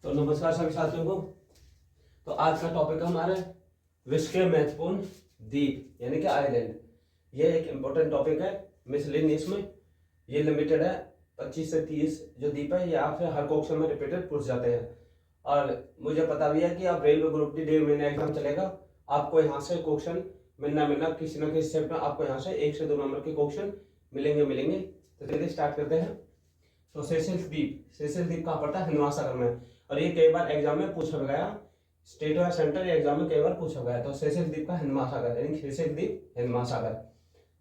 तो नमस्कार सभी साथियों को। तो आज का टॉपिक है हमारा विश्व के महत्वपूर्ण द्वीप यानी कि आइलैंड। ये एक इम्पोर्टेंट टॉपिक है मिसलेनियस में। ये लिमिटेड है 25 से 30 जो द्वीप है ये आपसे हर क्वेश्चन में रिपीटेड पूछ जाते हैं। और मुझे पता भी है कि आप रेलवे ग्रुप डी 1.5 महीने एग्जाम चलेगा, आपको यहाँ से क्वेश्चन मिलना किसी न किसी सेट में आपको यहाँ से 1 से 2 नंबर के क्वेश्चन मिलेंगे। तो चलिए स्टार्ट करते हैं। तो सेशेल्स द्वीप कहाँ पड़ता है? हिंद महासागर में। और ये कई बार एग्जाम में पूछा गया, स्टेट और सेंट्रल एग्जाम में कई बार पूछा गया। तो सेशेल्स द्वीप का हिंद महासागर यानी सेशेल्स द्वीप हिंद महासागर।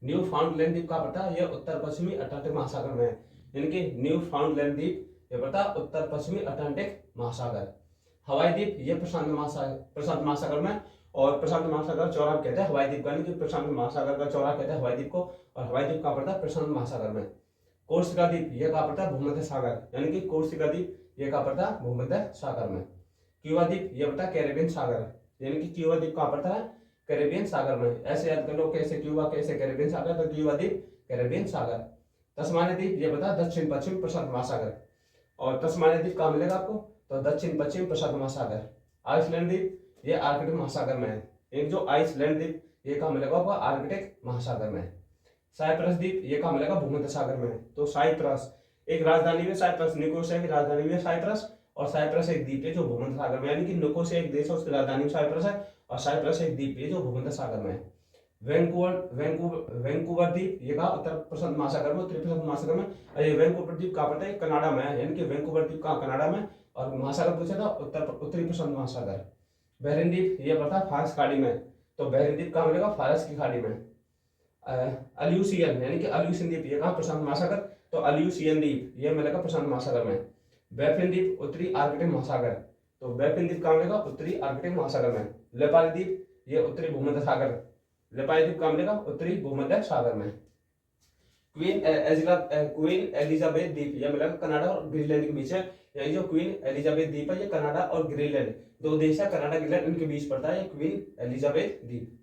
न्यू फाउंडलैंड द्वीप कहाँ पड़ता है? ये उत्तर पश्चिमी अटलांटिक महासागर में है, यानी कि न्यू फाउंडलैंड द्वीप ये पड़ता है उत्तर पश्चिमी अटलांटिक महासागर। हवाई द्वीप ये प्रशांत महासागर में, और प्रशांत महासागर चौराहा कहते हैं हवाई द्वीप का, यानी कि प्रशांत महासागर का चौराहा कहते हैं हवाई द्वीप को। और हवाई द्वीप कहाँ पड़ता है? प्रशांत महासागर में। कोर्सिका द्वीप ये कहाँ पड़ता है? भूमध्य सागर, यानी कि कोर्सिका द्वीप ये कहाँ पड़ता है? भूमध्य सागर में। क्यूबा द्वीप ये पड़ता है कैरेबियन सागर, यानी कि क्यूबा द्वीप कहाँ पड़ता है? कैरेबियन सागर में। ऐसे याद कर लो, कैसे क्यूबा कैसे कैरेबियन सागर, तो क्यूबा द्वीप कैरेबियन सागर। तस्मानिया द्वीप ये पता है दक्षिण पश्चिम प्रशांत महासागर। और तस्मानिया द्वीप कहाँ मिलेगा आपको? तो दक्षिण पश्चिम प्रशांत महासागर। आइसलैंड द्वीप ये आर्कटिक महासागर में है, एक जो आइसलैंड द्वीप ये कहाँ मिलेगा आपको? आर्कटिक महासागर में। साइप्रस द्वीप ये कहाँ मिलेगा? भूमध्य सागर में। तो साइप्रस एक राजधानी में, साइप्रस निकोसिया की राजधानी में साइप्रस, और साइप्रस एक द्वीप है जो भूमध्य सागर में, यानी कि निकोसिया एक देश है उसकी राजधानी साइप्रस है, और साइप्रस एक द्वीप है जो भूमध्य सागर में है। वैंकूवर द्वीप ये कहा उत्तर प्रशांत महासागर में, उत्तरी प्रशांत महासागर में। और ये वैंकूवर द्वीप कहाँ पड़ता है? कनाडा में है, यानी कि वैंकूवर द्वीप कहाँ? कनाडा में। और महासागर पूछा था उत्तरी प्रशांत महासागर। बहरीन द्वीप ये पड़ता है फारस खाड़ी में, तो बहरीन द्वीप कहाँ मिलेगा? फारस की खाड़ी में। अल्यूसियन यानी कि अल्यूसियन द्वीप ये कहाँ? प्रशांत महासागर, तो अल्यूसियन द्वीप ये मिलेगा प्रशांत महासागर में। बैफिन द्वीप उत्तरी आर्कटिक महासागर, तो बैफिन द्वीप कहाँ मिलेगा? उत्तरी आर्कटिक महासागर में। लेपारी द्वीप ये उत्तरी भूमध्य सागर, लेपारी द्वीप कहाँ मिलेगा? उत्तरी भूमध्य सागर में। क्वीन एलिजाबेथ द्वीप यह मिलेगा कनाडा और ग्रीनलैंड के बीच है। यही जो क्वीन एलिजाबेथ द्वीप है ये कनाडा और ग्रीनलैंड दो देश है, कनाडा ग्रीनलैंड इनके बीच पड़ता है ये क्वीन एलिजाबेथ द्वीप।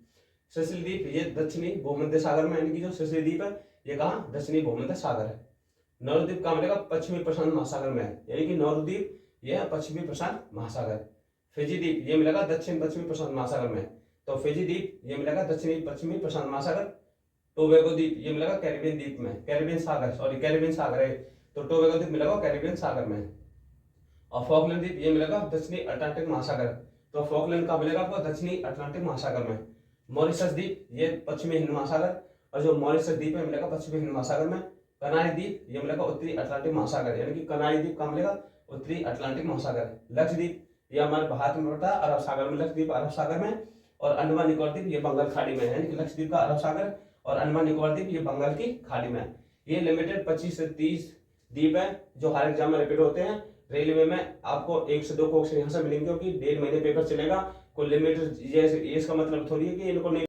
सिसिली द्वीप ये दक्षिणी भूमध्य सागर में, यानी कि जो सिसिली द्वीप है ये कहाँ? दक्षिणी भूमध्य सागर है। नौरद्वीप कहाँ मिलेगा? पश्चिमी प्रशांत महासागर में है, यानी कि नौरद्वीप ये है पश्चिमी प्रशांत महासागर। फिजी द्वीप ये मिलेगा दक्षिण पश्चिमी प्रशांत महासागर में, तो फिजी द्वीप ये मिलेगा दक्षिणी पश्चिमी प्रशांत महासागर। टोबैगो द्वीप ये मिलेगा कैरिबियन द्वीप में, कैरिबियन सागर है, तो टोबैगो द्वीप मिलेगा कैरिबियन सागर में। और फॉकलैंड द्वीप ये मिलेगा दक्षिणी अटलांटिक महासागर, तो फॉकलैंड का मिलेगा आपको दक्षिणी अटलांटिक महासागर में। मॉरिशस द्वीप ये पश्चिमी हिंद महासागर, और जो मॉरिशस द्वीप है मिलेगा पश्चिमी हिंद महासागर में। कनारी द्वीप ये मिलेगा उत्तरी अटलांटिक महासागर, यानी कि कनारी द्वीप कहाँ मिलेगा? उत्तरी अटलांटिक महासागर। लक्षद्वीप ये हमारे भारत में पड़ता है अरब सागर में, लक्षद्वीप अरब सागर में। और अंडमान निकोबार द्वीप ये बंगाल खाड़ी में है, यानी कि लक्षद्वीप का अरब सागर और अंडमान निकोबार द्वीप ये बंगाल की खाड़ी में है। ये लिमिटेड 25 से 30 द्वीप है जो हर एग्जाम में रिपीट होते हैं। रेलवे में आपको 1 से 2 क्वेश्चन यहाँ से मिलेंगे, क्योंकि 1.5 महीने पेपर चलेगा। कोई लिमिटेड ये इसका मतलब थोड़ी है कि इनको नहीं